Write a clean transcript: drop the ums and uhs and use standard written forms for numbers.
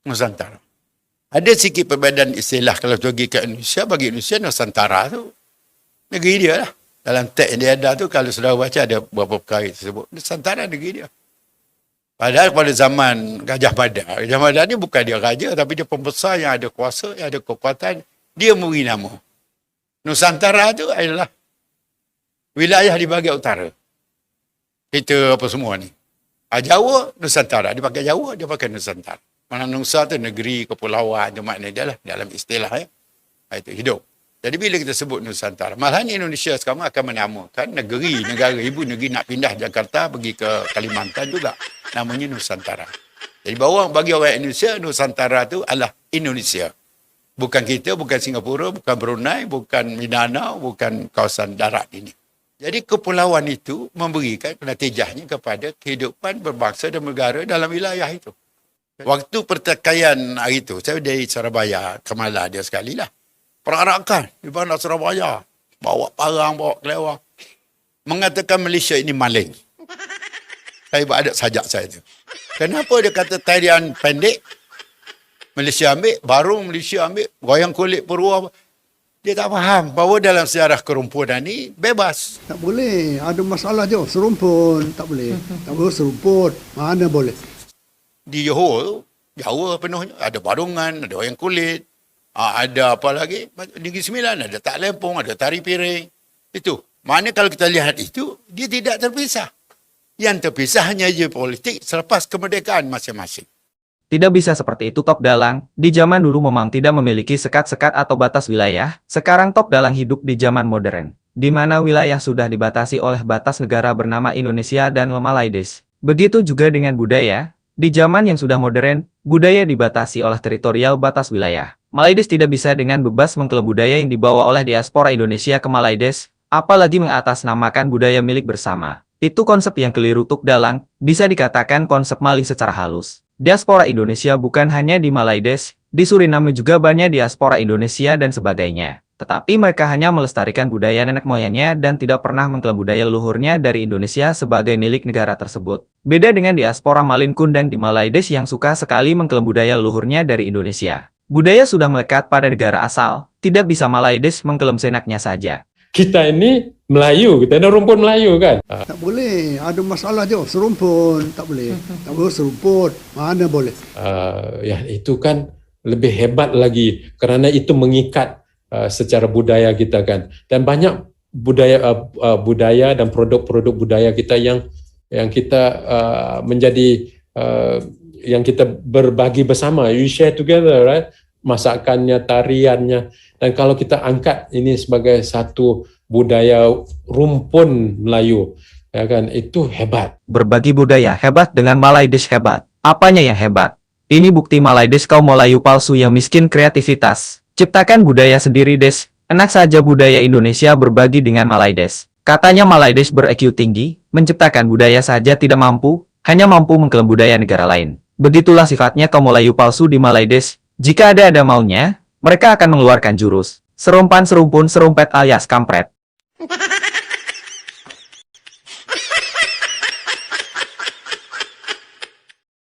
Nusantara. Ada sikit perbezaan istilah kalau pergi ke Indonesia, bagi Indonesia Nusantara tu negeri dia lah. Dalam teks yang dia ada tu, kalau sudah baca ada beberapa perkara tersebut. Nusantara negeri dia. Padahal pada zaman Gajah Mada ni bukan dia raja, tapi dia pembesar yang ada kuasa, yang ada kekuatan. Dia memberi nama. Nusantara tu adalah wilayah di bahagian utara. Kita apa semua ni. Jawa, Nusantara. Dia pakai Jawa, dia pakai Nusantara. Mana Nusa tu negeri, kepulauan, tu makna dia lah dalam istilah ya. Itu hidup. Jadi bila kita sebut Nusantara, malahan Indonesia sekarang akan menamakan negara ibu negeri nak pindah Jakarta pergi ke Kalimantan juga. Namanya Nusantara. Jadi bagi orang Indonesia, Nusantara tu adalah Indonesia. Bukan kita, bukan Singapura, bukan Brunei, bukan Mindanao, bukan kawasan darat ini. Jadi kepulauan itu memberikan natijahnya kepada kehidupan berbangsa dan negara dalam wilayah itu. Waktu pertikaian hari itu, saya dari Surabaya, Kemala dia sekali lah. Perarakan di bandar Surabaya. Bawa parang, bawa kelewang. Mengatakan Malaysia ini maling. Saya buat adat sajak saya tu. Kenapa dia kata tarian pendek? Malaysia ambil, baru Malaysia ambil, goyang kulit Purwa. Dia tak faham bahawa dalam sejarah kerumpunan ni bebas. Tak boleh, ada masalah je. Serumpun, tak boleh. Tak boleh serumpun, mana boleh. Di Johor, Jawa penuhnya. Ada Badungan, ada wayang kulit. Ada apa lagi? Negeri Sembilan, ada tak lempung, ada tari piring. Itu. Mana kalau kita lihat itu, dia tidak terpisah. Yang terpisah hanya geopolitik selepas kemerdekaan masing-masing. Tidak bisa seperti itu Top Dalang. Di zaman dulu memang tidak memiliki sekat-sekat atau batas wilayah. Sekarang Top Dalang hidup di zaman modern, di mana wilayah sudah dibatasi oleh batas negara bernama Indonesia dan Malaydes. Begitu juga dengan budaya. Di zaman yang sudah modern, budaya dibatasi oleh teritorial batas wilayah. Malaydes tidak bisa dengan bebas mengklaim budaya yang dibawa oleh diaspora Indonesia ke Malaydes, apalagi mengatasnamakan budaya milik bersama. Itu konsep yang keliru Top Dalang, bisa dikatakan konsep maling secara halus. Diaspora Indonesia bukan hanya di Malaydes, di Suriname juga banyak diaspora Indonesia dan sebagainya. Tetapi mereka hanya melestarikan budaya nenek moyangnya dan tidak pernah mengklaim budaya leluhurnya dari Indonesia sebagai milik negara tersebut. Beda dengan diaspora Malin Kundang di Malaydes yang suka sekali mengklaim budaya leluhurnya dari Indonesia. Budaya sudah melekat pada negara asal, tidak bisa Malaydes mengklaim seenaknya saja. Kita ini Melayu, kita ada rumpun Melayu kan. Tak boleh, ada masalah je. Serumpun, tak boleh. Tak boleh serumpun, mana boleh. Ya itu kan lebih hebat lagi kerana itu mengikat secara budaya kita kan. Dan banyak budaya dan produk-produk budaya kita yang kita menjadi yang kita berbagi bersama. You share together, right? Masakannya, tariannya. Dan kalau kita angkat ini sebagai satu budaya rumpun Melayu, ya kan, itu hebat. Berbagi budaya hebat dengan Malaydes hebat. Apanya yang hebat? Ini bukti Malaydes kaum Melayu palsu yang miskin kreativitas. Ciptakan budaya sendiri des. Enak saja budaya Indonesia berbagi dengan Malaydes. Katanya Malaydes ber-EQ tinggi, menciptakan budaya saja tidak mampu, hanya mampu mengklaim budaya negara lain. Begitulah sifatnya kaum Melayu palsu di Malaydes. Jika ada maunya, mereka akan mengeluarkan jurus serumpan, serumpun, serumpet alias kampret.